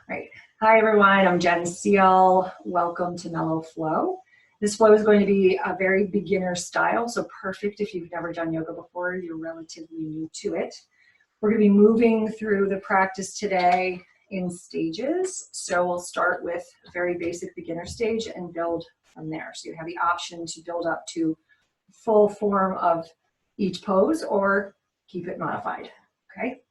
Right. Hi, everyone. I'm Jen Seal. Welcome to Mellow Flow. This flow is going to be a very beginner style, so perfect if you've never done yoga before, you're relatively new to it. We're going to be moving through the practice today in stages. So we'll start with a very basic beginner stage and build from there. So you have the option to build up to full form of each pose or keep it modified. Okay.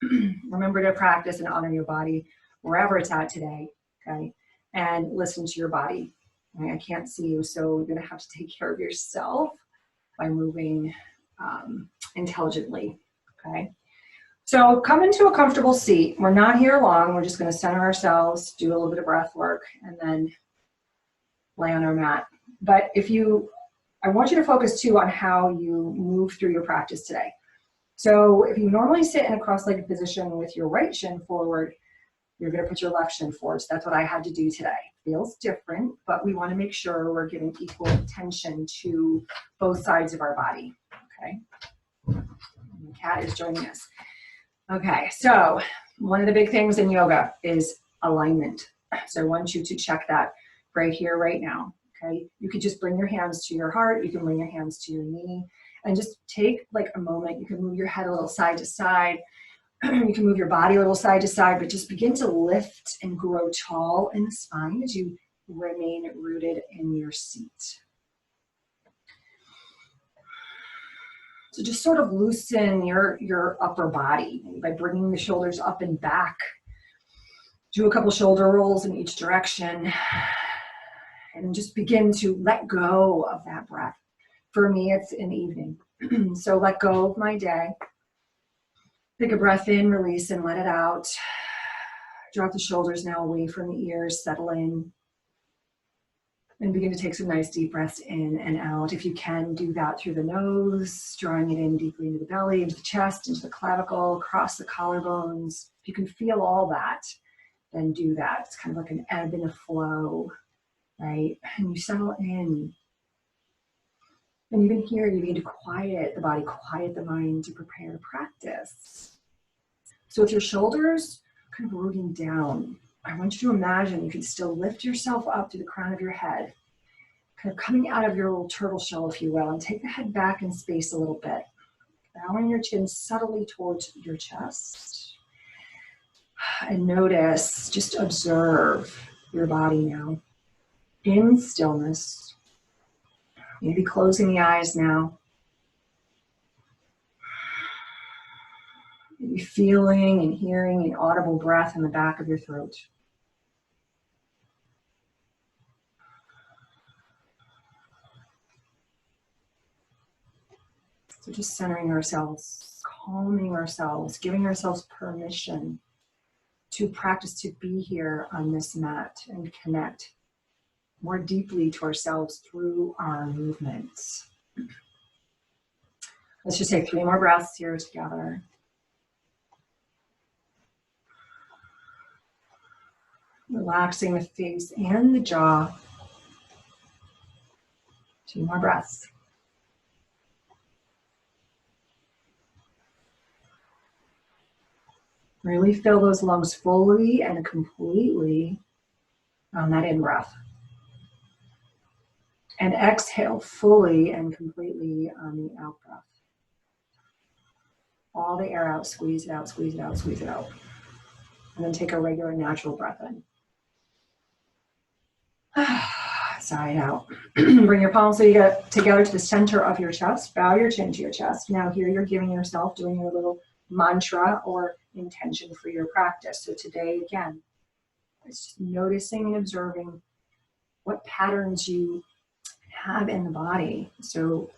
Remember to practice and honor your body wherever it's at today, okay? And listen to your body. I can't see you, so you're gonna have to take care of yourself by moving intelligently, okay? So come into a comfortable seat. We're not here long. We're just gonna center ourselves, do a little bit of breath work, and then lay on our mat. But I want you to focus too on how you move through your practice today. So if you normally sit in a cross-legged position with your right shin forward, you're going to put your left shin forward. So that's what I had to do today. Feels different, but we want to make sure we're giving equal attention to both sides of our body. Okay. The cat is joining us. Okay. So one of the big things in yoga is alignment. So I want you to check that right here, right now. Okay. You could just bring your hands to your heart. You can bring your hands to your knee and just take like a moment. You can move your head a little side to side. You can move your body a little side to side, but just begin to lift and grow tall in the spine as you remain rooted in your seat. So just sort of loosen your upper body by bringing the shoulders up and back. Do a couple shoulder rolls in each direction and just begin to let go of that breath. For me, it's in the evening. So let go of my day. Take a breath in, release, and let it out. Drop the shoulders now away from the ears, settle in. And begin to take some nice deep breaths in and out. If you can, do that through the nose, drawing it in deeply into the belly, into the chest, into the clavicle, across the collarbones. If you can feel all that, then do that. It's kind of like an ebb and a flow, right? And you settle in. And even here, you need to quiet the body, quiet the mind to prepare to practice. So with your shoulders kind of rooting down, I want you to imagine you can still lift yourself up to the crown of your head, kind of coming out of your little turtle shell, if you will, and take the head back in space a little bit. Bowing your chin subtly towards your chest. And notice, just observe your body now in stillness. Maybe closing the eyes now. Maybe feeling and hearing an audible breath in the back of your throat. So just centering ourselves, calming ourselves, giving ourselves permission to practice to be here on this mat and connect more deeply to ourselves through our movements. Let's just take 3 more breaths here together. Relaxing the face and the jaw. 2 more breaths. Really fill those lungs fully and completely on that in-breath. And exhale fully and completely on the out-breath. All the air out, squeeze it out, squeeze it out, squeeze it out. And then take a regular natural breath in. Sigh it out. Bring your palms together to the center of your chest. Bow your chin to your chest. Now here you're giving yourself, doing your little mantra or intention for your practice. So today, again, it's just noticing and observing what patterns you have in the body. So,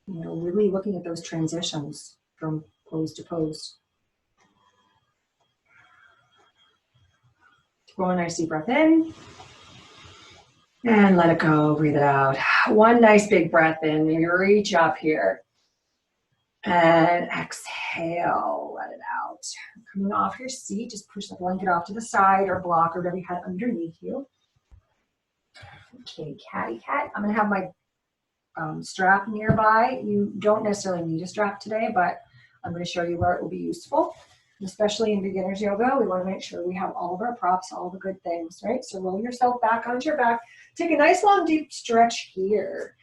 really looking at those transitions from pose to pose. Blow a nice deep breath in. And let it go, breathe it out. One nice big breath in, maybe reach up here. And exhale, let it out. Coming off your seat, just push the blanket off to the side or block or whatever you had underneath you. Okay, catty cat. I'm gonna have my strap nearby. You don't necessarily need a strap today, but I'm gonna show you where it will be useful. Especially in beginner's yoga, we want to make sure we have all of our props, all the good things, right? So roll yourself back onto your back. Take a nice long deep stretch here.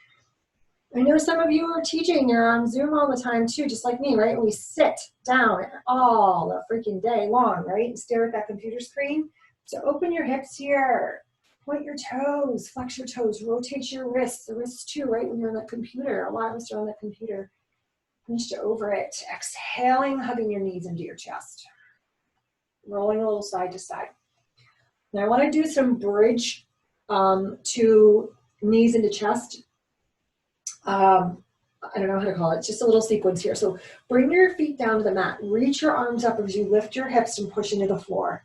I know some of you are teaching, you're on Zoom all the time too, just like me, right? We sit down all the freaking day long, right? And stare at that computer screen. So open your hips here. Point your toes, flex your toes, rotate your wrists, the wrists too, right? When you're on that computer, a lot of us are on that computer. Hunched over it. Exhaling, hugging your knees into your chest. Rolling a little side to side. Now I want to do some bridge to knees into chest. I don't know how to call it. It's just a little sequence here. So bring your feet down to the mat. Reach your arms up as you lift your hips and push into the floor.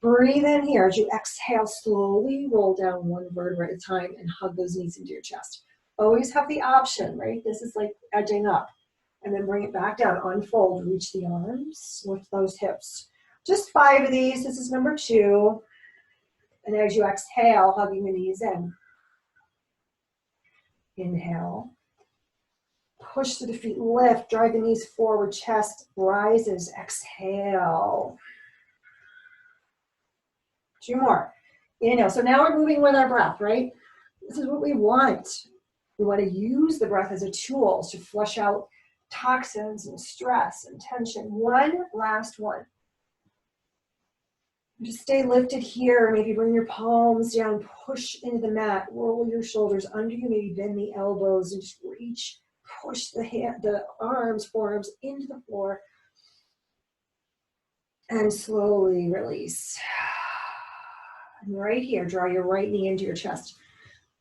Breathe in here. As you exhale, slowly roll down one vertebra at a time and hug those knees into your chest. Always have the option, right? This is like edging up. And then bring it back down. Unfold. Reach the arms. Lift those hips. Just 5 of these. This is number 2. And as you exhale, hugging the knees in. Inhale. Push through the feet. Lift. Drive the knees forward. Chest rises. Exhale. 2 more. Inhale. So now we're moving with our breath, right? This is what we want. We want to use the breath as a tool to flush out toxins and stress and tension. One last one. Just stay lifted here. Maybe bring your palms down, push into the mat, roll your shoulders under you, maybe bend the elbows and just reach, push the arms, forearms into the floor. And slowly release. And right here, draw your right knee into your chest.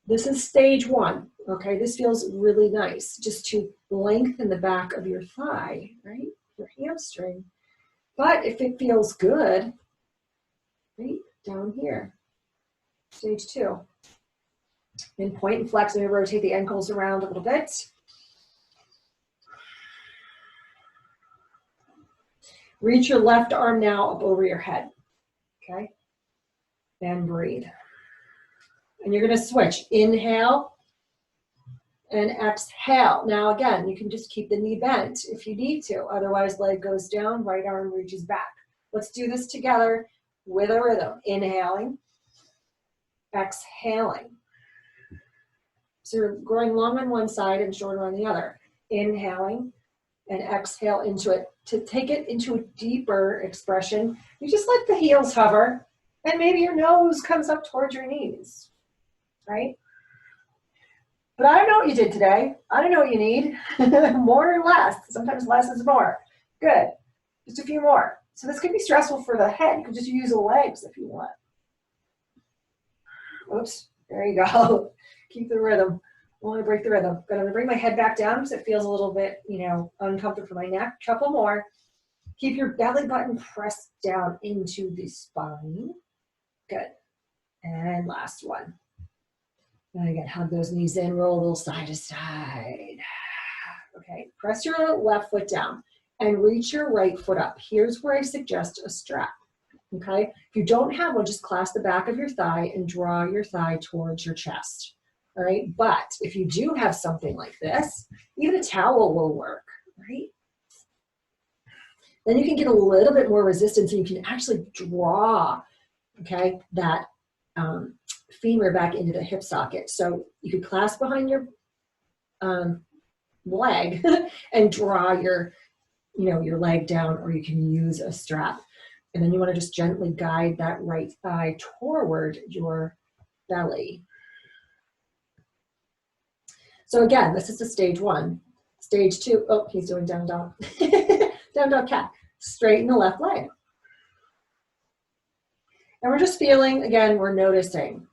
This is stage 1, okay? This feels really nice, just to lengthen the back of your thigh, right? Your hamstring. But if it feels good, right, down here, stage 2. And point and flex, maybe rotate the ankles around a little bit. Reach your left arm now up over your head, okay? And breathe. And you're gonna switch, inhale and exhale. Now again, you can just keep the knee bent if you need to, otherwise leg goes down, right arm reaches back. Let's do this together with a rhythm. Inhaling, exhaling. So you're growing long on one side and shorter on the other. Inhaling and exhale into it. To take it into a deeper expression, you just let the heels hover and maybe your nose comes up towards your knees, right? But I don't know what you did today. I don't know what you need. More or less. Sometimes less is more. Good. Just a few more. So this could be stressful for the head. You could just use the legs if you want. Oops. There you go. Keep the rhythm. I want to break the rhythm. But I'm going to bring my head back down because it feels a little bit, uncomfortable for my neck. Couple more. Keep your belly button pressed down into the spine. Good. And last one. And again, hug those knees in, roll a little side to side. Okay, press your left foot down and reach your right foot up. Here's where I suggest a strap, okay? If you don't have one, just clasp the back of your thigh and draw your thigh towards your chest, all right? But if you do have something like this, even a towel will work, right? Then you can get a little bit more resistance and you can actually draw, okay, that femur back into the hip socket. So you could clasp behind your leg and draw your leg down, or you can use a strap. And then you want to just gently guide that right thigh toward your belly. So again, this is the stage 1. Stage 2, oh, he's doing down dog. Down dog cat. Straighten the left leg. And we're just feeling, again, we're noticing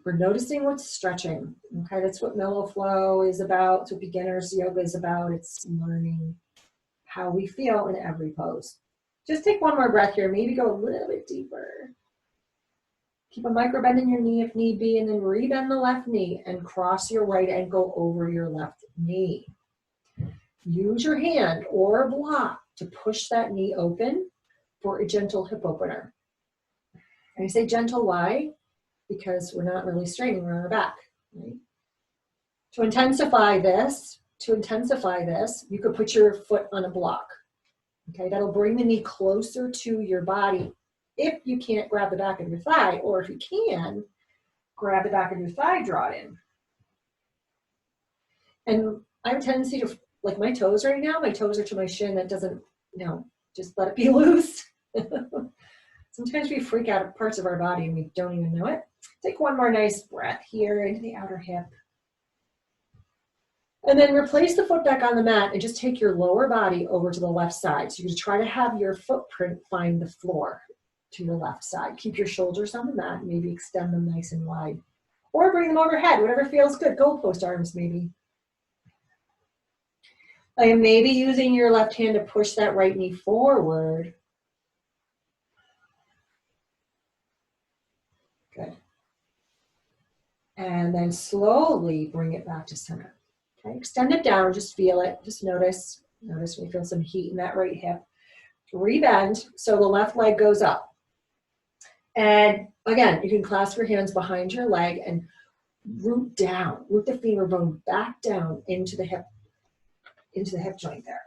what's stretching. Okay, that's what Mellow Flow is about. It's what beginners yoga is about. It's learning how we feel in every pose. Just take one more breath here. Maybe go a little bit deeper. Keep a micro bend in your knee if need be, and then rebend the left knee and cross your right ankle over your left knee. Use your hand or a block to push that knee open for a gentle hip opener. And I say gentle, why? Because we're not really straining, we're on our back, right? To intensify this, you could put your foot on a block. Okay, that'll bring the knee closer to your body if you can't grab the back of your thigh, or if you can, grab the back of your thigh, draw it in. And I have a tendency to, like my toes right now, my toes are to my shin. That doesn't, just let it be loose. Sometimes we freak out at parts of our body and we don't even know it. Take one more nice breath here into the outer hip. And then replace the foot back on the mat and just take your lower body over to the left side. So you're going to try to have your footprint find the floor to your left side. Keep your shoulders on the mat, maybe extend them nice and wide. Or bring them overhead, whatever feels good. Goalpost arms maybe. I am maybe using your left hand to push that right knee forward. Good. And then slowly bring it back to center. Okay, extend it down, just feel it, just notice when you feel some heat in that right hip. Rebend, so the left leg goes up. And again, you can clasp your hands behind your leg and root down, root the femur bone back down into the hip joint there.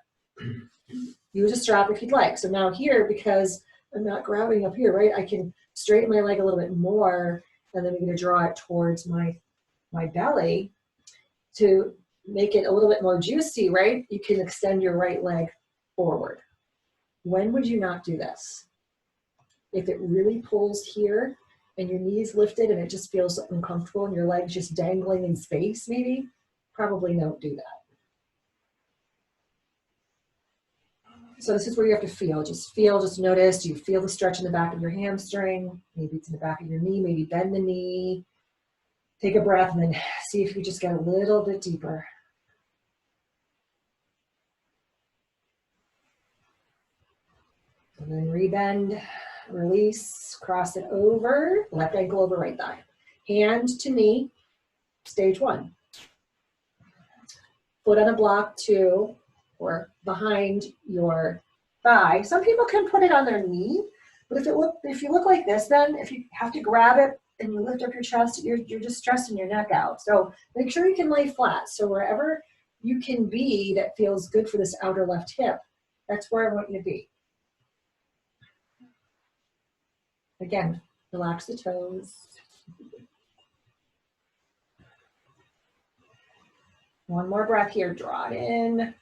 Use a strap if you'd like. So now here, because I'm not grabbing up here, right, I can straighten my leg a little bit more, and then I'm going to draw it towards my belly to make it a little bit more juicy, right? You can extend your right leg forward. When would you not do this? If it really pulls here and your knees lifted and it just feels uncomfortable and your legs just dangling in space, maybe, probably don't do that. So this is where you have to feel, just notice, do you feel the stretch in the back of your hamstring? Maybe it's in the back of your knee, maybe bend the knee. Take a breath and then see if you just get a little bit deeper. And then rebend, release, cross it over, left ankle over right thigh. Hand to knee, stage 1. Foot on a block 2, or behind your thigh. Some people can put it on their knee, but if you look like this, then if you have to grab it and you lift up your chest, you're just stressing your neck out. So make sure you can lay flat. So wherever you can be that feels good for this outer left hip, that's where I want you to be. Again, relax the toes. One more breath here, draw it in.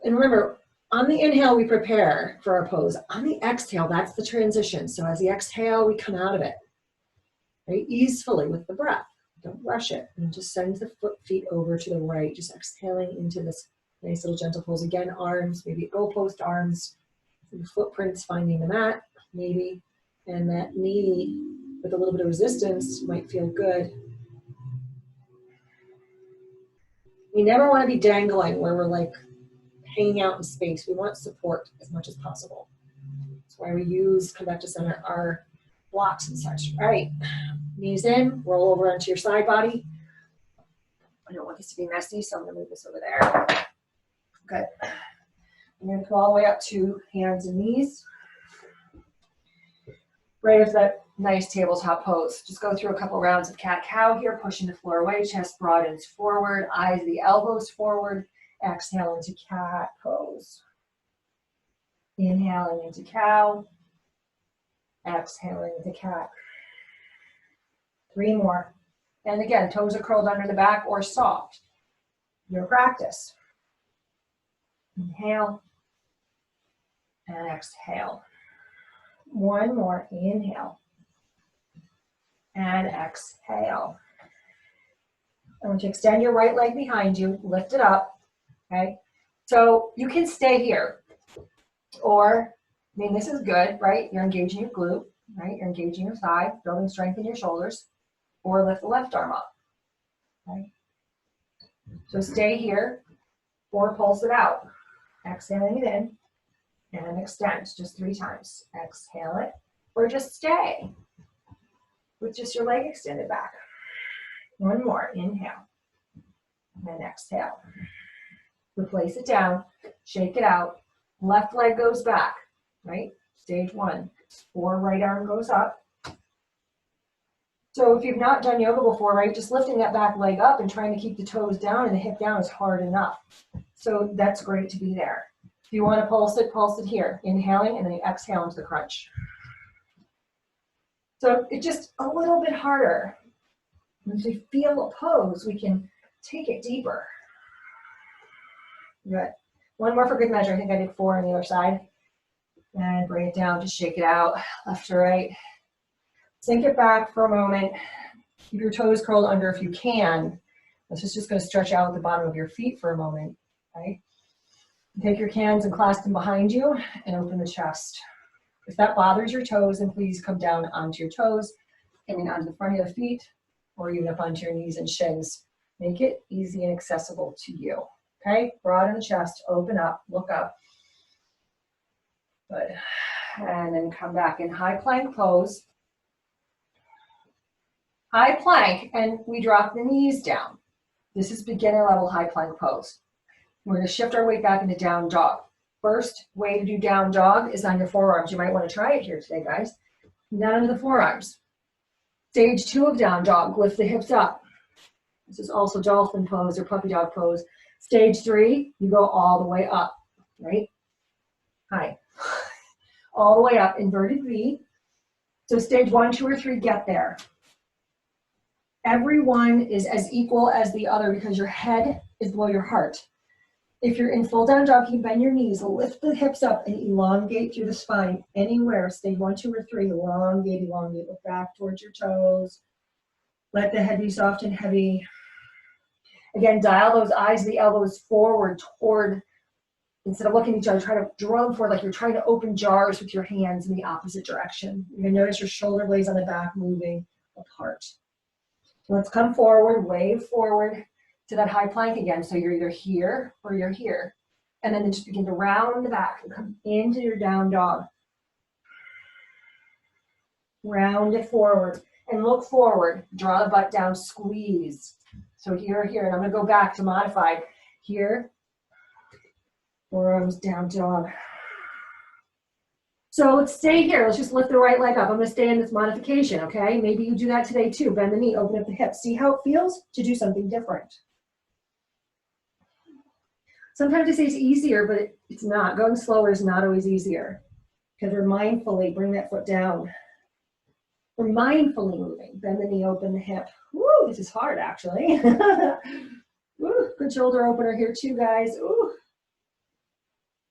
And remember, on the inhale, we prepare for our pose. On the exhale, that's the transition. So as the exhale, we come out of it, right? Easefully with the breath. Don't rush it. And just send the feet over to the right, just exhaling into this nice little gentle pose. Again, arms, maybe goalpost arms, your footprints finding the mat, maybe. And that knee with a little bit of resistance might feel good. We never want to be dangling where we're like hanging out in space. We want support as much as possible. That's why we come back to center our blocks and such. All right, knees in, roll over onto your side body. I don't want this to be messy, so I'm gonna move this over there. Good. I'm gonna come all the way up to hands and knees. Right as that nice tabletop pose. Just go through a couple rounds of cat-cow here, pushing the floor away, chest broadens forward, eyes the elbows forward. Exhale into cat pose. Inhaling into cow. Exhaling into cat. 3 more. And again, toes are curled under the back or soft. Your practice. Inhale. And exhale. 1 more. Inhale. And exhale. I want you to extend your right leg behind you. Lift it up. Okay, so you can stay here, or, this is good, right? You're engaging your glute, right? You're engaging your thigh, building strength in your shoulders, or lift the left arm up, okay? So stay here, or pulse it out. Exhaling it in, and then extend, just 3 times. Exhale it, or just stay with just your leg extended back. 1 more, inhale, and exhale. Replace it down, shake it out, left leg goes back, right? Stage 1, or right arm goes up. So if you've not done yoga before, right, just lifting that back leg up and trying to keep the toes down and the hip down is hard enough. So that's great to be there. If you want to pulse it here. Inhaling and then you exhale into the crunch. So it's just a little bit harder. As we feel a pose, we can take it deeper. Good. One more for good measure. I think I did 4 on the other side. And bring it down, just shake it out, left to right. Sink it back for a moment. Keep your toes curled under if you can. This is just going to stretch out at the bottom of your feet for a moment. Okay? Take your hands and clasp them behind you and open the chest. If that bothers your toes, then please come down onto your toes and then onto the front of the feet or even up onto your knees and shins. Make it easy and accessible to you. Okay? Broaden the chest, open up, look up. Good. And then come back in high plank pose. High plank, and we drop the knees down. This is beginner level high plank pose. We're going to shift our weight back into down dog. First way to do down dog is on your forearms. You might want to try it here today, guys. Down into the forearms. Stage 2 of down dog, lift the hips up. This is also dolphin pose or puppy dog pose. Stage 3, you go all the way up, right? Hi. All the way up, inverted V. So stage 1, 2, or 3, get there. Every one is as equal as the other because your head is below your heart. If you're in full down dog, you bend your knees, lift the hips up and elongate through the spine anywhere. Stage 1, 2, or 3, elongate, elongate. Look back towards your toes. Let the head be soft and heavy. Again, dial those eyes, the elbows forward toward, instead of looking at each other, try to draw them forward like you're trying to open jars with your hands in the opposite direction. You're going to notice your shoulder blades on the back moving apart. So let's come forward, wave forward to that high plank again. So you're either here or you're here. And then just begin to round the back and come into your down dog. Round it forward and look forward. Draw the butt down, squeeze. So here, here, and I'm going to go back to modified. Here, forearms down dog. So let's stay here. Let's just lift the right leg up. I'm going to stay in this modification, okay? Maybe you do that today too. Bend the knee, open up the hips. See how it feels to do something different. Sometimes I say it's easier, but it's not. Going slower is not always easier because we're mindfully bring that foot down. We're mindfully moving. Bend the knee, open the hip. Woo, this is hard actually. Woo, good shoulder opener here too, guys. Ooh.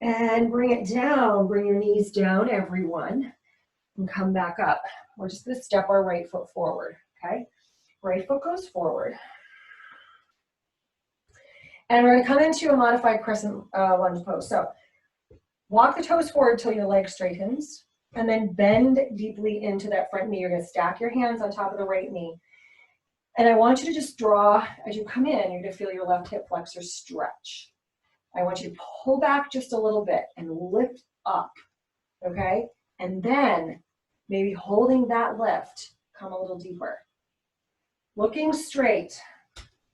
And bring it down. Bring your knees down, everyone. And come back up. We're just going to step our right foot forward, okay? Right foot goes forward. And we're going to come into a modified crescent lunge pose. So walk the toes forward till your leg straightens. And then bend deeply into that front knee. You're going to stack your hands on top of the right knee. And I want you to just draw, as you come in, you're going to feel your left hip flexor stretch. I want you to pull back just a little bit and lift up, okay? And then maybe holding that lift, come a little deeper. Looking straight,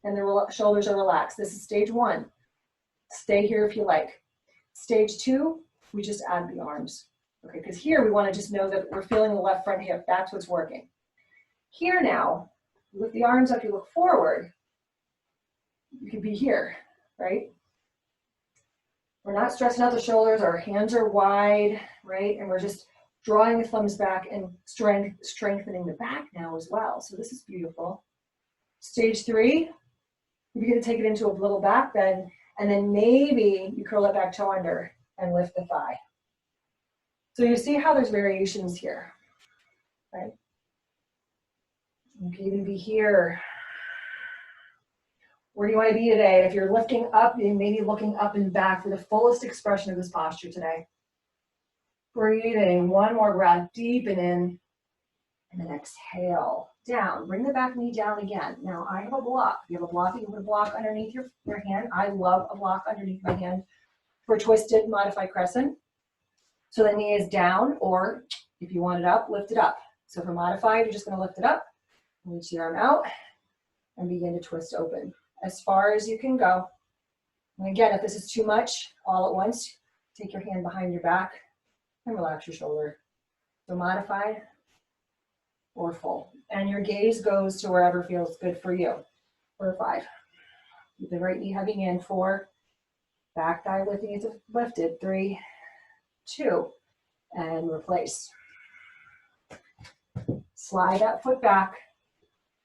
and the shoulders are relaxed. This is stage 1. Stay here if you like. Stage 2, we just add the arms, okay? Because here we want to just know that we're feeling the left front hip. That's what's working. Here now, lift the arms up, you look forward. You could be here, right? We're not stretching out the shoulders, our hands are wide, right? And we're just drawing the thumbs back and strengthening the back now as well. So this is beautiful. Stage 3, you begin to take it into a little back bend, and then maybe you curl that back toe under and lift the thigh. So you see how there's variations here, right? You can even be here. Where do you want to be today? If you're lifting up, you may be looking up and back for the fullest expression of this posture today. Breathing, one more breath, deepen in, and then exhale, down. Bring the back knee down again. Now I have a block. If you have a block, you can put a block underneath your hand. I love a block underneath my hand for twisted modified crescent. So the knee is down, or if you want it up, lift it up. So for modified, you're just going to lift it up, reach the arm out, and begin to twist open as far as you can go. And again, if this is too much all at once, take your hand behind your back and relax your shoulder. So modified or full. And your gaze goes to wherever feels good for you. 4 or 5. Keep the right knee hugging in. 4, Back thigh lifting is lifted. 3, 2, and replace. Slide that foot back.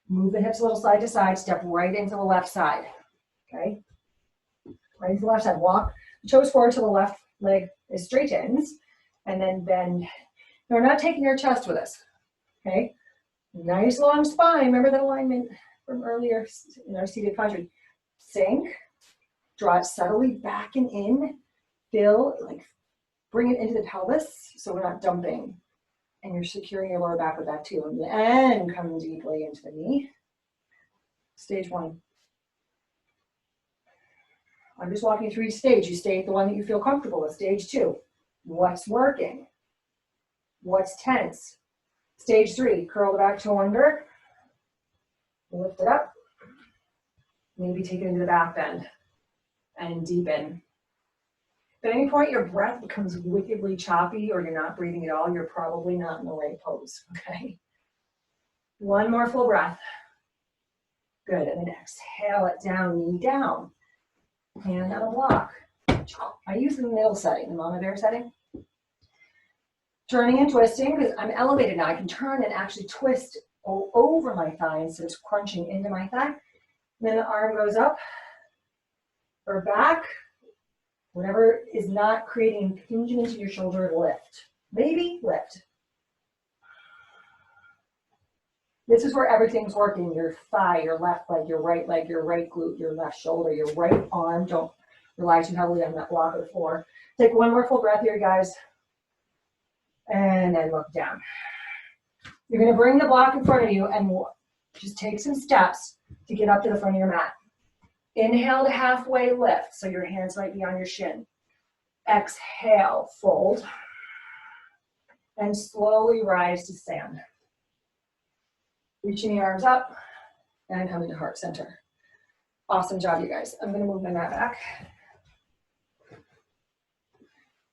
Move the hips a little side to side. Step right into the left side. Okay? Right into the left side. Walk the toes forward till the left leg is straightens. And then bend. Now, we're not taking our chest with us. Okay? Nice long spine. Remember that alignment from earlier in our seated posture. Sink. Draw it subtly back and in. Feel, like, bring it into the pelvis so we're not dumping. And you're securing your lower back with that too. And come deeply into the knee. Stage 1. I'm just walking you through each stage. You stay at the one that you feel comfortable with. Stage 2. What's working? What's tense? Stage 3. Curl the back toe under. Lift it up. Maybe take it into the back bend. And deepen. If at any point your breath becomes wickedly choppy or you're not breathing at all, you're probably not in the right pose, okay? One more full breath. Good, and then exhale it down, knee down. Hand on a block. I use the middle setting, the mama bear setting. Turning and twisting, because I'm elevated now. I can turn and actually twist over my thigh instead of crunching into my thigh. And then the arm goes up or back. Whatever is not creating impingement in your shoulder, lift. Maybe lift. This is where everything's working. Your thigh, your left leg, your right glute, your left shoulder, your right arm. Don't rely too heavily on that block or floor. Take one more full breath here, guys. And then look down. You're going to bring the block in front of you and just take some steps to get up to the front of your mat. Inhale to halfway lift, so your hands might be on your shin. Exhale, fold. And slowly rise to stand. Reaching the arms up and come into heart center. Awesome job, you guys. I'm going to move my mat back.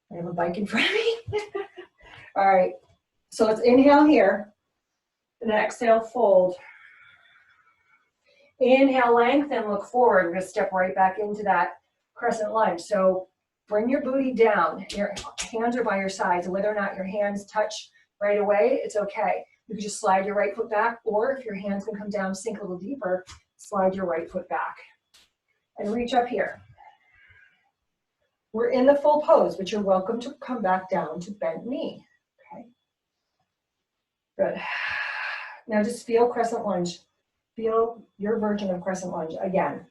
I have a bike in front of me. All right, so let's inhale here, and then exhale, fold. Inhale, lengthen, look forward. We're going to step right back into that crescent lunge. So bring your booty down. Your hands are by your sides. Whether or not your hands touch right away, it's okay. You can just slide your right foot back, or if your hands can come down, sink a little deeper, slide your right foot back. And reach up here. We're in the full pose, but you're welcome to come back down to bent knee. Okay. Good. Now just feel crescent lunge. Feel your version of crescent lunge again.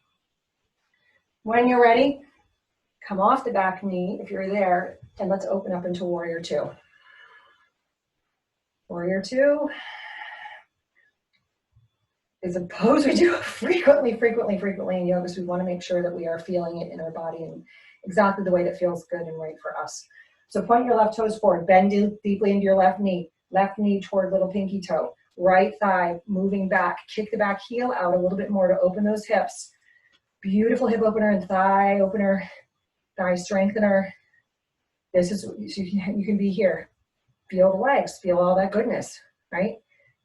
When you're ready, come off the back knee if you're there, and let's open up into warrior 2. Warrior 2 is a pose we do frequently in yoga, so we want to make sure that we are feeling it in our body and exactly the way that feels good and right for us. So point your left toes forward, bend deeply into your left knee toward little pinky toe. Right thigh moving back, kick the back heel out a little bit more to open those hips. Beautiful hip opener and thigh opener, thigh strengthener. This is, you can be here. Feel the legs, feel all that goodness, right?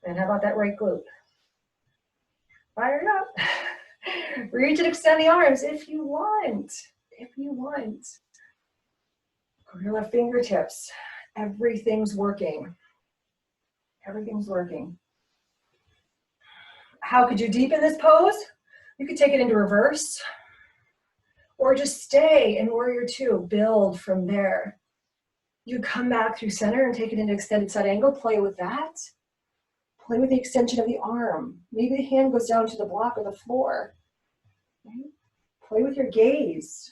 And how about that right glute? Fire it up. Reach and extend the arms if you want. Go to your left fingertips. Everything's working. How could you deepen this pose? You could take it into reverse or just stay in warrior 2, build from there. You come back through center and take it into extended side angle, play with that. Play with the extension of the arm. Maybe the hand goes down to the block or the floor. Right? Play with your gaze.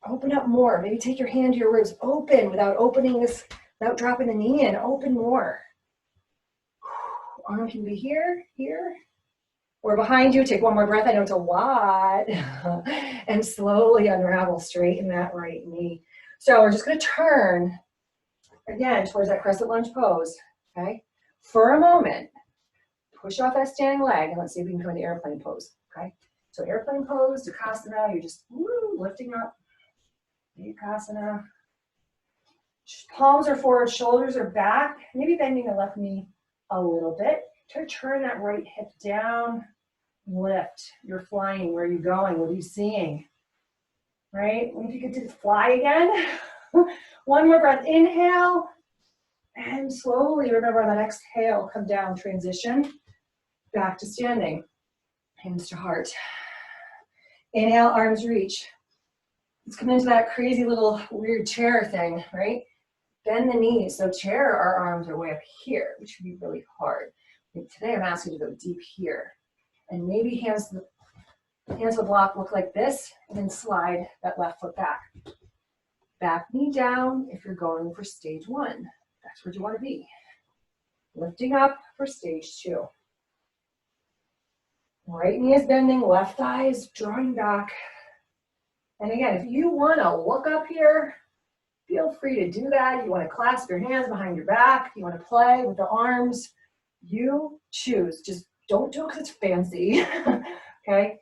Open up more. Maybe take your hand to your ribs. Open without opening this, without dropping the knee in. Open more. Arm can be here, or behind you. Take one more breath. I know it's a lot. And slowly unravel, straighten that right knee. So we're just going to turn again towards that crescent lunge pose. Okay. For a moment, push off that standing leg, and let's see if we can go into airplane pose. Okay. So airplane pose, Sukhasana. You're just lifting up. Sukhasana. Palms are forward, shoulders are back. Maybe bending the left knee a little bit. Try to turn that right hip down. Lift. You're flying. Where are you going? What are you seeing? right? And if you could do fly again. One more breath, inhale, and slowly, remember on that exhale, come down, transition, back to standing, hands to heart. Inhale, arms reach. Let's come into that crazy little weird chair thing, right? Bend the knees. So chair, our arms are way up here, which would be really hard. Today I'm asking you to go deep here. And maybe hands will block look like this, and then slide that left foot back. Back knee down if you're going for stage 1. That's where you want to be. Lifting up for stage 2. Right knee is bending, left thigh is drawing back. And again, if you want to look up here, feel free to do that. You want to clasp your hands behind your back. You want to play with the arms. You choose. Just don't do it because it's fancy. Okay?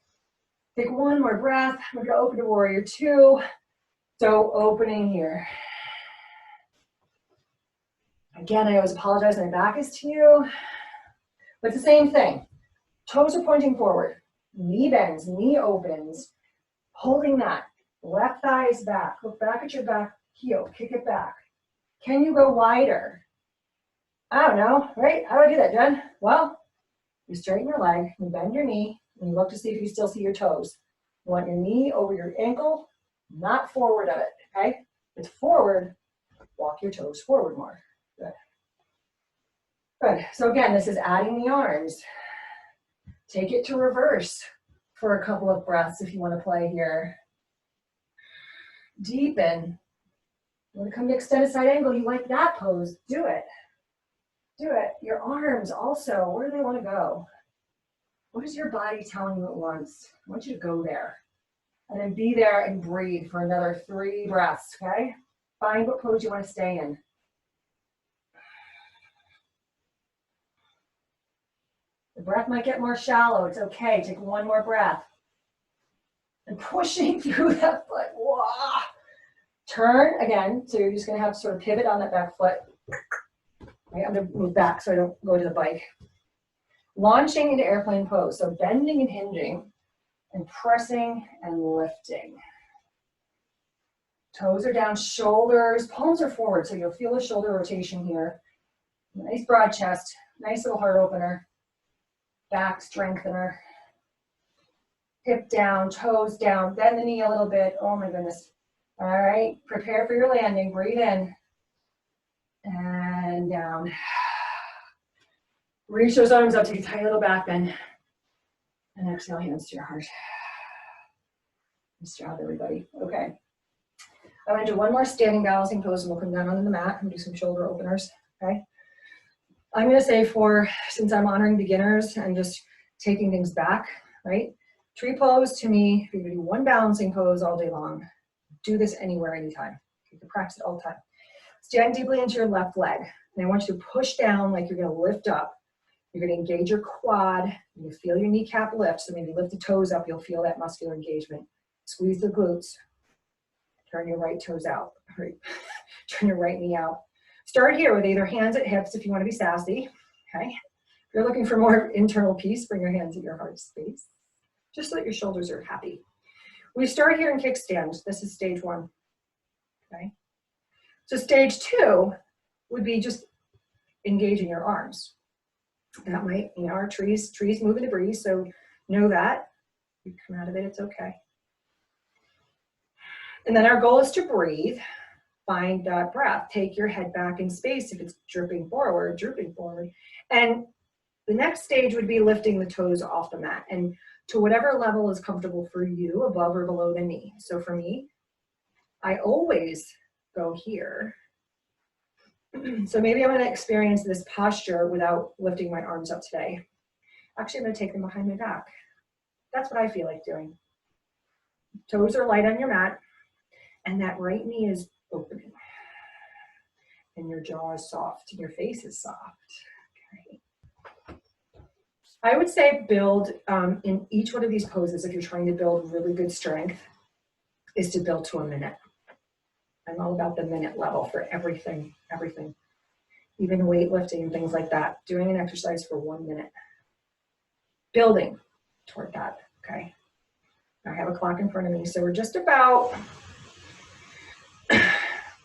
Take one more breath. We're going to open to warrior 2. So opening here. Again, I always apologize. My back is to you. But it's the same thing. Toes are pointing forward. Knee bends, knee opens. Holding that. Left thigh is back. Look back at your back heel. Kick it back. Can you go wider? I don't know, right? How do I do that, Jen? Well, you straighten your leg, you bend your knee, and you look to see if you still see your toes. You want your knee over your ankle, not forward of it, okay? If it's forward, walk your toes forward more. Good. Good. So again, this is adding the arms. Take it to reverse for a couple of breaths if you want to play here. Deepen. You want to come to extended side angle, you like that pose, do it. Do it. Your arms also, where do they want to go? What is your body telling you it wants? I want you to go there. And then be there and breathe for another 3 breaths, okay? Find what pose you want to stay in. The breath might get more shallow. It's okay. Take one more breath. And pushing through that foot. Whoa. Turn again. So you're just going to have to sort of pivot on that back foot. Right, I'm going to move back so I don't go to the bike. Launching into airplane pose. So bending and hinging and pressing and lifting. Toes are down, shoulders, palms are forward. So you'll feel a shoulder rotation here. Nice broad chest, nice little heart opener. Back strengthener. Hip down, toes down, bend the knee a little bit. Oh my goodness. All right, prepare for your landing. Breathe in. And down. Reach those arms up, take a tight little back bend. And exhale, hands to your heart. Nice job, everybody. Okay. I'm going to do one more standing balancing pose and we'll come down onto the mat and do some shoulder openers. Okay. I'm going to say since I'm honoring beginners and just taking things back, right? Tree pose to me, if you're going to do one balancing pose all day long, do this anywhere, anytime. You can practice it all the time. Stand deeply into your left leg. And I want you to push down like you're going to lift up. You're going to engage your quad. You feel your kneecap lift. So maybe lift the toes up. You'll feel that muscular engagement. Squeeze the glutes. Turn your right toes out. Right. Turn your right knee out. Start here with either hands at hips if you want to be sassy. Okay. If you're looking for more internal peace, bring your hands at your heart space. Just so that your shoulders are happy. We start here in kickstand. This is stage 1. Okay. So stage 2 would be just engaging your arms. That might, our trees move in the breeze, so know that. You come out of it, it's okay. And then our goal is to breathe. Find that breath. Take your head back in space if it's drooping forward. And the next stage would be lifting the toes off the mat and to whatever level is comfortable for you, above or below the knee. So for me, I always go here. So maybe I'm going to experience this posture without lifting my arms up today. Actually, I'm going to take them behind my back. That's what I feel like doing. Toes are light on your mat, and that right knee is opening. And your jaw is soft, and your face is soft. Okay. I would say build in each one of these poses, if you're trying to build really good strength, is to build to a minute. I'm all about the minute level for everything. Even weightlifting and things like that. Doing an exercise for 1 minute. Building toward that, okay? I have a clock in front of me, so we're just about,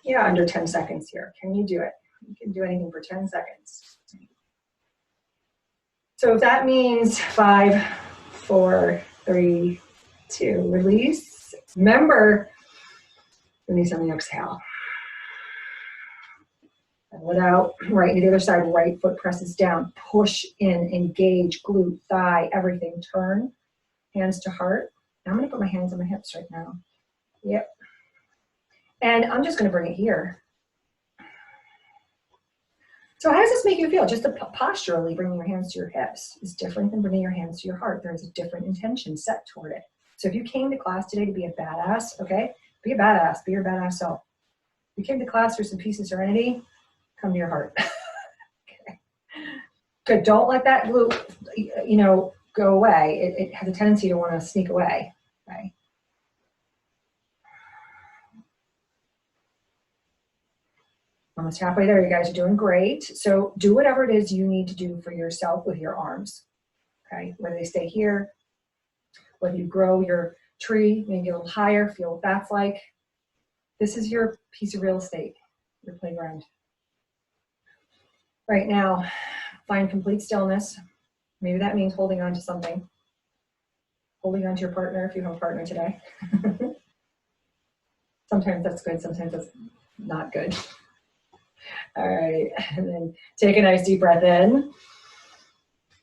yeah, under 10 seconds here. Can you do it? You can do anything for 10 seconds. So if that means 5, 4, 3, 2, release. Remember, release on the exhale. Let out, right to the other side, right foot presses down, push in, engage, glute, thigh, everything. Turn, hands to heart. I'm gonna put my hands on my hips right now. Yep. And I'm just gonna bring it here. So how does this make you feel? Just posturally bringing your hands to your hips is different than bringing your hands to your heart. There's a different intention set toward it. So if you came to class today to be a badass, okay, be a badass, be your badass self. If you came to class for some peace and serenity, come to your heart. Okay. Good, don't let that glute, go away. It has a tendency to want to sneak away, okay? Almost halfway there, you guys are doing great. So do whatever it is you need to do for yourself with your arms, okay? Whether they stay here, whether you grow your tree, maybe a little higher, feel what that's like. This is your piece of real estate, your playground. Right now, find complete stillness. Maybe that means holding on to something. Holding on to your partner if you have a partner today. Sometimes that's good, sometimes that's not good. All right, and then take a nice deep breath in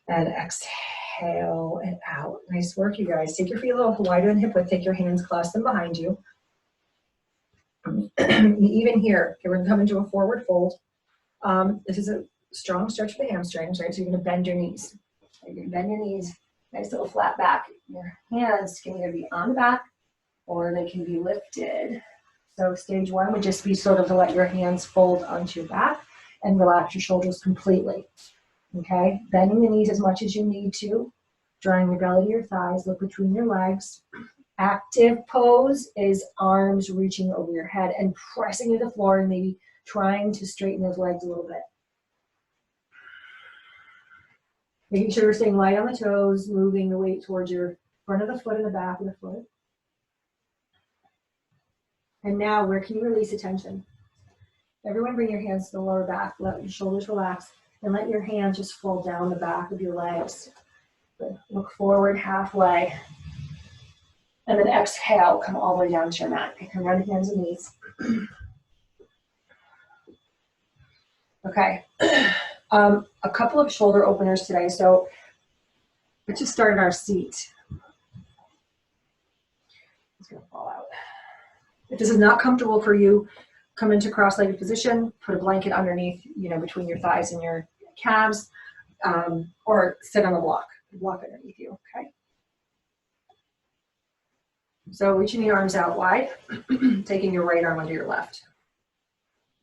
and exhale it out. Nice work, you guys. Take your feet a little wider than hip width. Take your hands, clasp them behind you. Even here, okay, we're gonna come into a forward fold. This is a strong stretch for the hamstrings, right? So you're gonna bend your knees. You're gonna bend your knees, nice little flat back. Your hands can either be on the back or they can be lifted. So stage one would just be sort of to let your hands fold onto your back and relax your shoulders completely, okay? Bending the knees as much as you need to, drawing your belly to your thighs, look between your legs. Active pose is arms reaching over your head and pressing to the floor and maybe trying to straighten those legs a little bit. Making sure you're staying light on the toes, moving the weight towards your front of the foot and the back of the foot. And now, where can you release attention? Everyone bring your hands to the lower back, let your shoulders relax, and let your hands just fall down the back of your legs. Good. Look forward halfway. And then exhale, come all the way down to your mat. You can run hands and knees. Okay. A couple of shoulder openers today. So let's just start in our seat. It's going to fall out. If this is not comfortable for you, come into cross-legged position, put a blanket underneath, between your thighs and your calves, or sit on a block underneath you, okay? So reaching the arms out wide, taking your right arm under your left.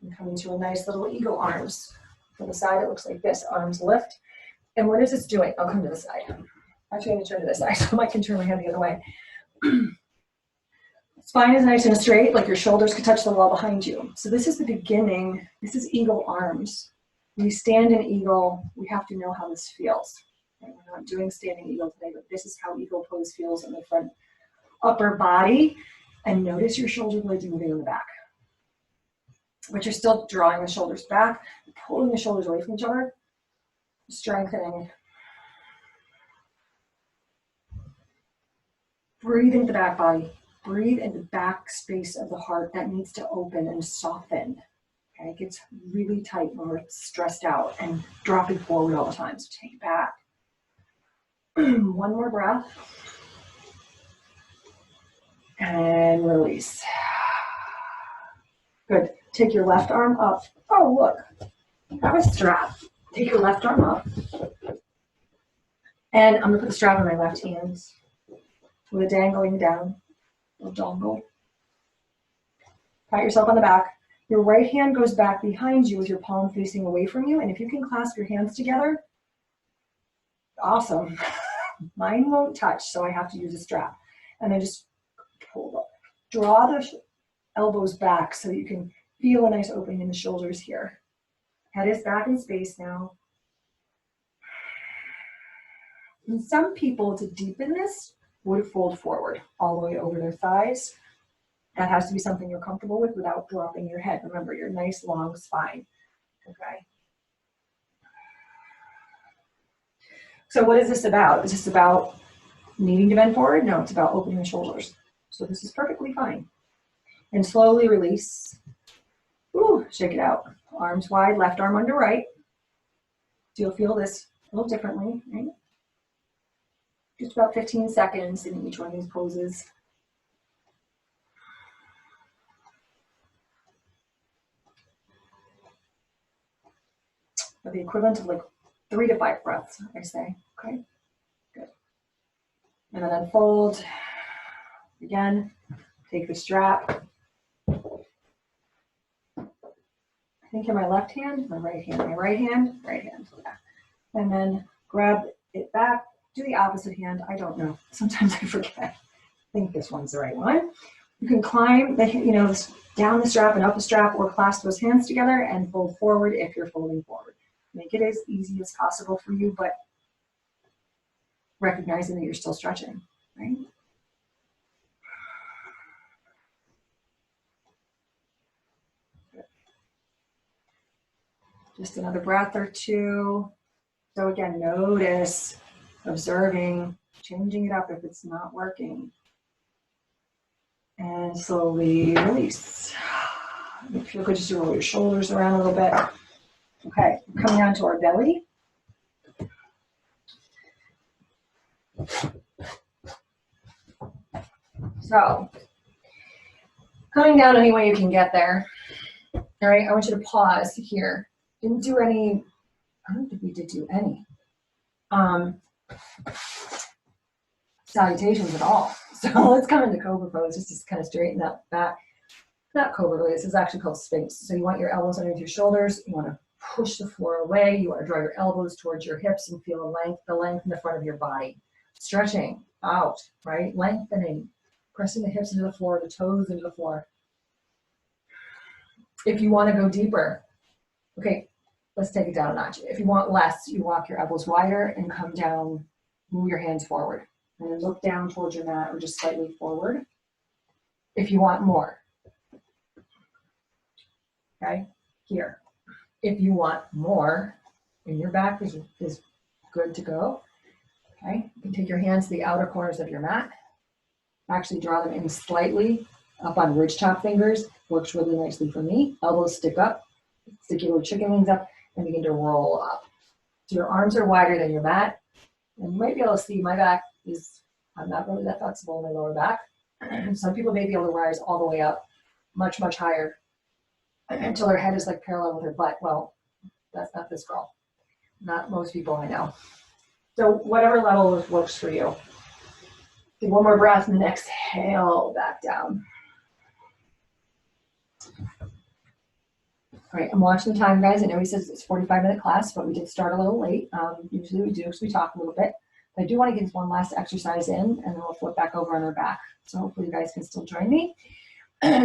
And coming to a nice little eagle arms. From the side, it looks like this, arms lift. And what is this doing? I'll come to the side. Actually, I'm gonna turn to this side so I can turn my head the other way. Spine is nice and straight, like your shoulders could touch the wall behind you. So this is the beginning. This is eagle arms. When we stand in eagle, we have to know how this feels. Okay, we're not doing standing eagle today, but this is how eagle pose feels in the front upper body. And notice your shoulder blades moving in the back. But you're still drawing the shoulders back, pulling the shoulders away from each other, strengthening. Breathe into the back body. Breathe in the back space of the heart that needs to open and soften. Okay, it gets really tight when we're stressed out and dropping forward all the time. So take it back. One more breath. And release. Good. Take your left arm up. Oh, look. Have a strap. Take your left arm up. And I'm going to put the strap on my left hand with a dangling down. A dongle. Pat yourself on the back. Your right hand goes back behind you with your palm facing away from you. And if you can clasp your hands together, awesome. Mine won't touch, so I have to use a strap. And then just pull up. Draw the elbows back so you can feel a nice opening in the shoulders here. Head is back in space now. And some people, to deepen this, would fold forward all the way over their thighs. That has to be something you're comfortable with without dropping your head. Remember, your nice long spine. Okay. So what is this about? Is this about needing to bend forward? No, it's about opening the shoulders. So this is perfectly fine. And slowly release. Ooh, shake it out. Arms wide, left arm under right. So you'll feel this a little differently, right? Just about 15 seconds in each one of these poses. Or the equivalent of like 3 to 5 breaths, I say. Okay, good. And then unfold. Again, take the strap. I think in my left hand, my right hand, my right hand, right hand. Yeah. And then grab it back. Do the opposite hand. I don't know. Sometimes I forget. I think this one's the right one. You can climb the, down the strap and up the strap, or clasp those hands together and fold forward if you're folding forward. Make it as easy as possible for you, but recognizing that you're still stretching, right? Just another breath or two. So again, notice, observing, changing it up if it's not working. And slowly release. If you could just roll your shoulders around a little bit. Okay, coming down to our belly. So, coming down any way you can get there. All right, I want you to pause here. Didn't do any, I don't think we did do any salutations at all. So let's come into Cobra pose just to kind of straighten up back. Not Cobra really, this is actually called Sphinx. So you want your elbows underneath your shoulders. You want to push the floor away. You want to draw your elbows towards your hips and feel the length in the front of your body. Stretching out, right? Lengthening, pressing the hips into the floor, the toes into the floor. If you want to go deeper, okay, let's take it down a notch. If you want less, you walk your elbows wider and come down, move your hands forward. And then look down towards your mat or just slightly forward. If you want more. Okay, here. If you want more, and your back is good to go, okay, you can take your hands to the outer corners of your mat. Actually draw them in slightly up on ridge top fingers. Works really nicely for me. Elbows stick up, stick your little chicken wings up, and begin to roll up. So your arms are wider than your mat. And you might be able to see my back is, I'm not really that flexible in my lower back. Some people may be able to rise all the way up, much, much higher, until their head is like parallel with their butt. Well, that's not this girl. Not most people I know. So whatever level works for you. Take one more breath and then exhale back down. All right, I'm watching the time, guys. I know he says it's a 45-minute class, but we did start a little late. Usually we do because we talk a little bit. But I do want to get one last exercise in, and then we'll flip back over on our back. So hopefully you guys can still join me.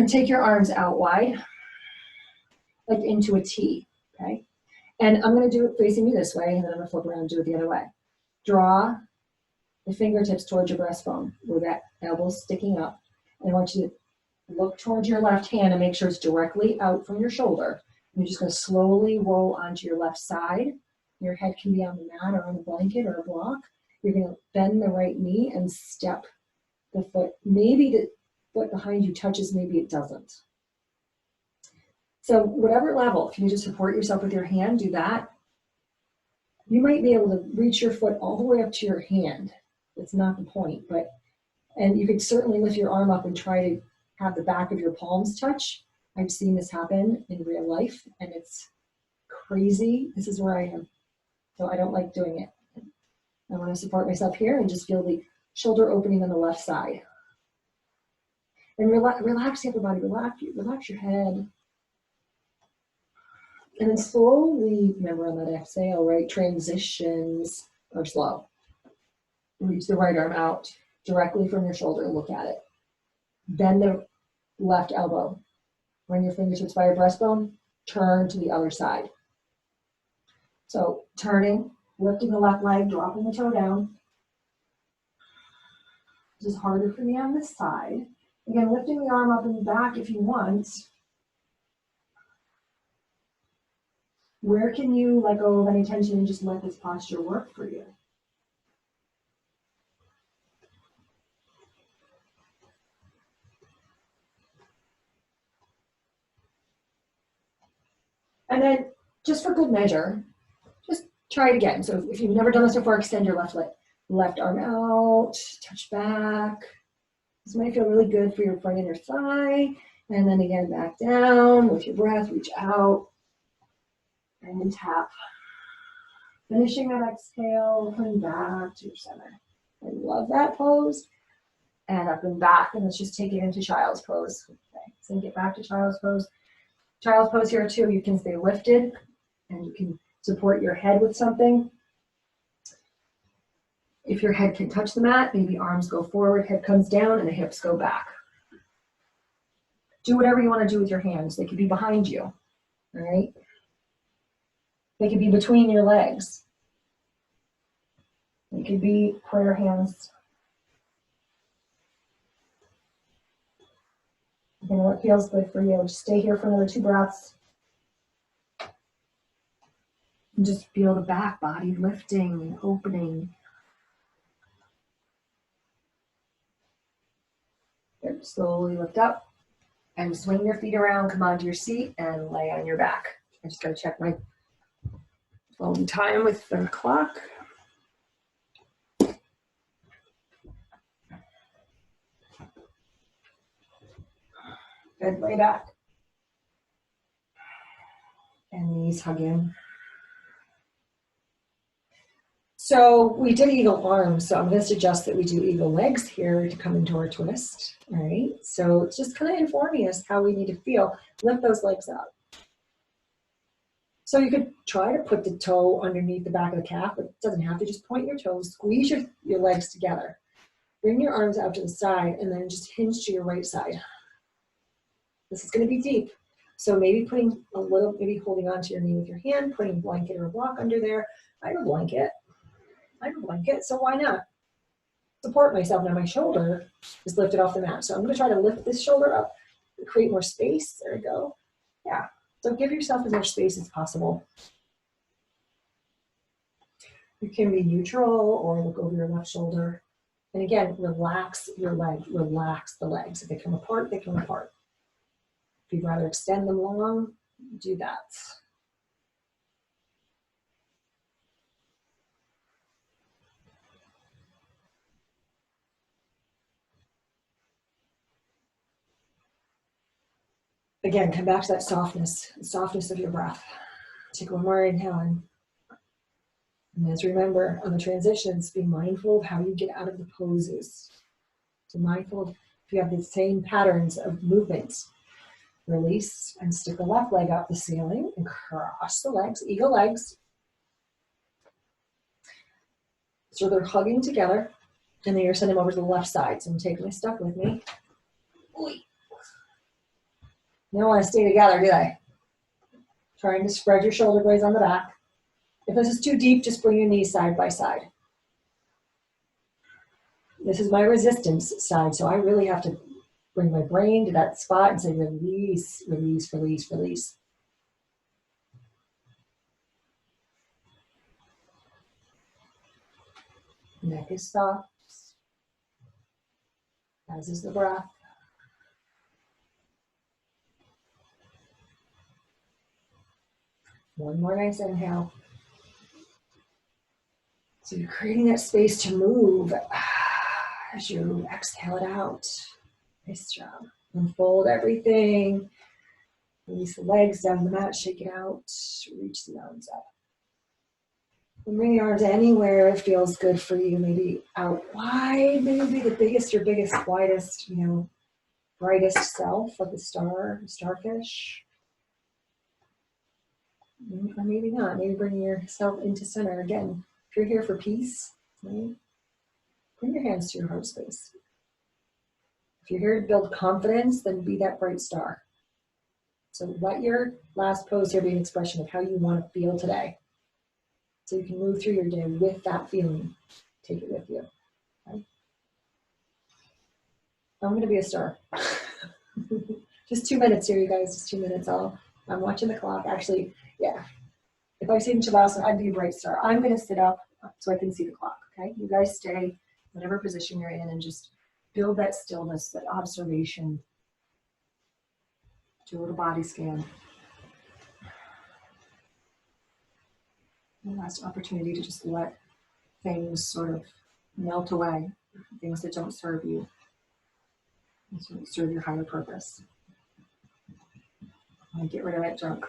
Take your arms out wide, like into a T, okay? And I'm going to do it facing you this way, and then I'm going to flip around and do it the other way. Draw the fingertips towards your breastbone with that elbow sticking up. And I want you to look towards your left hand and make sure it's directly out from your shoulder. You're just going to slowly roll onto your left side. Your head can be on the mat or on a blanket or a block. You're going to bend the right knee and step the foot. Maybe the foot behind you touches, maybe it doesn't. So whatever level, if you just support yourself with your hand, do that. You might be able to reach your foot all the way up to your hand. That's not the point, and you could certainly lift your arm up and try to have the back of your palms touch. I've seen this happen in real life, and it's crazy. This is where I am. So I don't like doing it. I want to support myself here and just feel the shoulder opening on the left side. And relax the upper body, relax your head. And then slowly, remember on that exhale, right, transitions are slow. Reach the right arm out directly from your shoulder, look at it. Bend the left elbow. Bring your fingertips by your breastbone, turn to the other side. So turning, lifting the left leg, dropping the toe down. This is harder for me on this side. Again, lifting the arm up and back if you want. Where can you let go of any tension and just let this posture work for you? And then, just for good measure, just try it again. So if you've never done this before, extend your left arm out, touch back. This might feel really good for your front inner thigh. And then again, back down with your breath, reach out and tap. Finishing that exhale, coming back to your center. I love that pose. And up and back, and let's just take it into child's pose. Okay, so get back to child's pose. Child's pose here too, you can stay lifted and you can support your head with something. If your head can touch the mat, maybe arms go forward, head comes down, and the hips go back. Do whatever you want to do with your hands. They could be behind you, all right? They could be between your legs. They could be prayer hands. You know what feels good for you. Just stay here for another 2 breaths. And just feel the back body lifting and opening. Good. Slowly lift up and swing your feet around, come onto your seat and lay on your back. I just gotta check my phone time with the clock. Good, lay back. And knees hug in. So we did eagle arms, so I'm going to suggest that we do eagle legs here to come into our twist. All right, so it's just kind of informing us how we need to feel. Lift those legs up. So you could try to put the toe underneath the back of the calf, but it doesn't have to. Just point your toes, squeeze your legs together. Bring your arms out to the side and then just hinge to your right side. This is going to be deep. So maybe putting a little, maybe holding onto your knee with your hand, putting a blanket or a block under there. I have a blanket. So why not? Support myself. Now my shoulder is lifted off the mat. So I'm going to try to lift this shoulder up, create more space. There we go. Yeah. So give yourself as much space as possible. You can be neutral or look over your left shoulder. And again, relax your leg, relax the legs. If they come apart, they come apart. If you'd rather extend them long, do that. Again, come back to that softness, the softness of your breath. Take one more inhale in. And just remember, on the transitions, be mindful of how you get out of the poses. So mindful if you have the same patterns of movements. Release and stick the left leg up the ceiling and cross the legs, eagle legs. So they're hugging together, and then you're sending them over to the left side. So I'm taking my stuff with me. They don't want to stay together, do they? Trying to spread your shoulder blades on the back. If this is too deep, just bring your knees side by side. This is my resistance side, so I really have to bring my brain to that spot and say release, release, release, release. Neck is soft, as is the breath. One more nice inhale. So you're creating that space to move as you exhale it out. Nice job. Unfold everything. Release the legs down the mat, shake it out. Reach the arms up. And bring the arms anywhere it feels good for you. Maybe out wide, maybe the biggest, your biggest, widest, brightest self, like a starfish. Or maybe not. Maybe bring yourself into center again. If you're here for peace, right? Bring your hands to your heart space. If you're here to build confidence, then be that bright star. So let your last pose here be an expression of how you want to feel today. So you can move through your day with that feeling. Take it with you. Okay? I'm going to be a star. Just 2 minutes here, you guys. Just 2 minutes. I'm watching the clock. Actually, yeah. If I say in Shavasana, I'd be a bright star. I'm going to sit up so I can see the clock. Okay, you guys stay whatever position you're in and just build that stillness, that observation. Do a little body scan. One last opportunity to just let things sort of melt away, things that don't serve you, and serve your higher purpose. And get rid of that junk.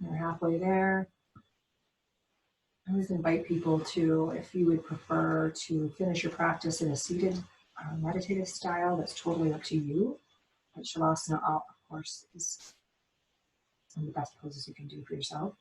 You're halfway there. I always invite people to, if you would prefer to finish your practice in a seated meditative style, that's totally up to you. But Shavasana, of course, is one of the best poses you can do for yourself.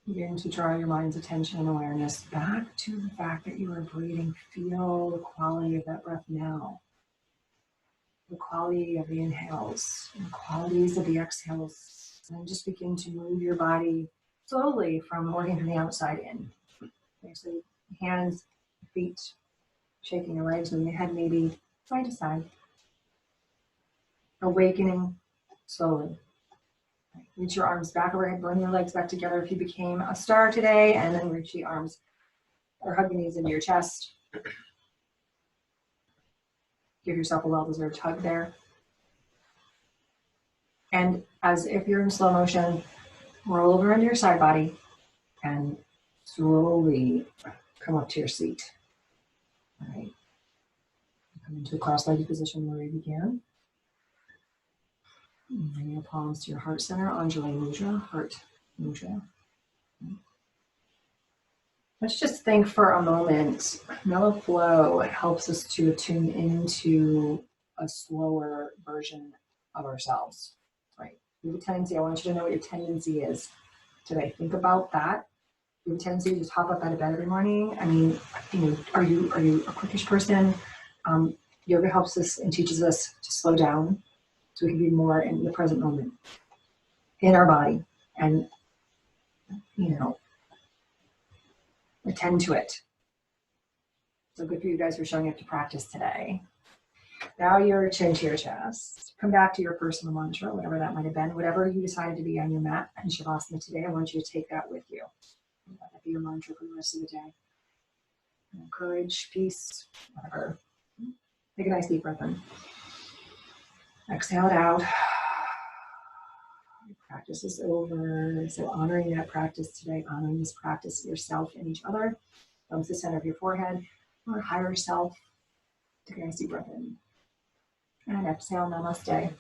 Begin to draw your mind's attention and awareness back to the fact that you are breathing. Feel the quality of that breath now. The quality of the inhales, the qualities of the exhales. And just begin to move your body slowly from working from the outside in. Okay, so hands, feet, shaking your legs, moving your head maybe side to side. Awakening slowly. Reach your arms back overhead, bring your legs back together if you became a star today, and then reach the arms or hug the knees into your chest. Give yourself a well-deserved hug there. And as if you're in slow motion, roll over into your side body and slowly come up to your seat. All right. Come into a cross-legged position where we began. Bring your palms to your heart center, Anjali Mudra, heart mudra. Let's just think for a moment. Mellow flow helps us to attune into a slower version of ourselves, right? We have a tendency, I want you to know what your tendency is today. Think about that. You have a tendency to just hop up out of bed every morning. I mean, are you a quickish person? Yoga helps us and teaches us to slow down so we can be more in the present moment, in our body, and, attend to it. So good for you guys for showing up to practice today. Now your chin to your chest. Come back to your personal mantra, whatever that might have been. Whatever you decided to be on your mat in Shavasana today, I want you to take that with you. Let that be your mantra for the rest of the day. Courage, peace, whatever. Take a nice deep breath in. Exhale it out. Your practice is over. So honoring that practice today, honoring this practice yourself and each other. Thumbs to the center of your forehead, or higher self. Take a nice deep breath in. And exhale, namaste.